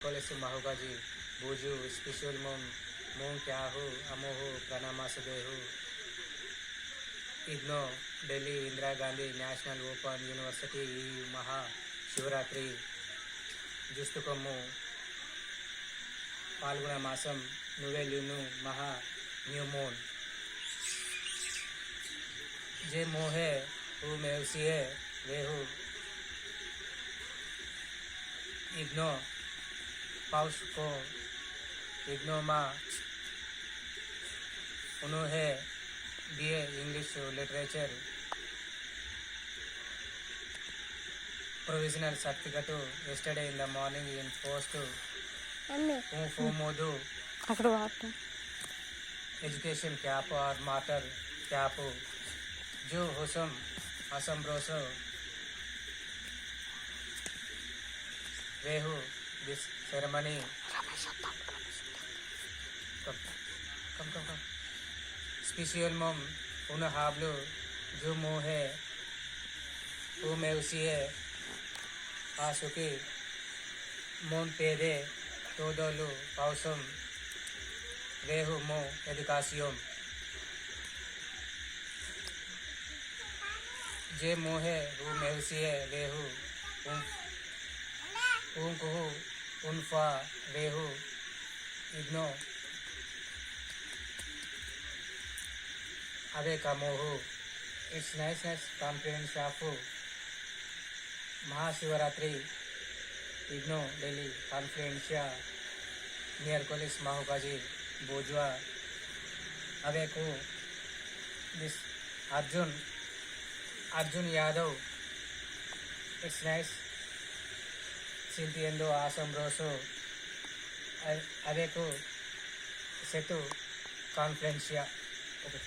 Kolesu Mahugaji, Buju, Special Mum Kyahu, Amohu, Pranamasadehu, Igno, Delhi, Indira Gandhi, National Open University, Maha, Shivratri, Justukamu, Palguna Masam, Nuvelunu, Maha, New Moon. जे मोह है वो मैं उसी है वे हूँ इग्नो पाउस को इग्नो माँ उन्होंने BA English literature provisional certificate yesterday in the morning in post Modu education cap or matter cap जो हुसम असम ब्रोसो वेहू दिस सेरेमनी कम स्पेशल मोम उन हाबलो जो मोह है वो मैं उसी है आसुकी मोम पेदे तो दोलू पाउसम वेहू मो एजुकासियोम जे मोहे वो मैं उसी है वेहू कुहू उनफा वेहू इग्नो अबे का मोहू it's nice conference of Mahashivratri IGNOU Delhi conference near कोलिस माहुकाजी बोजवा अबे को this Arjun Yadav, it's nice. Sintiendo asombroso. Adeco setu conferencia. Okay.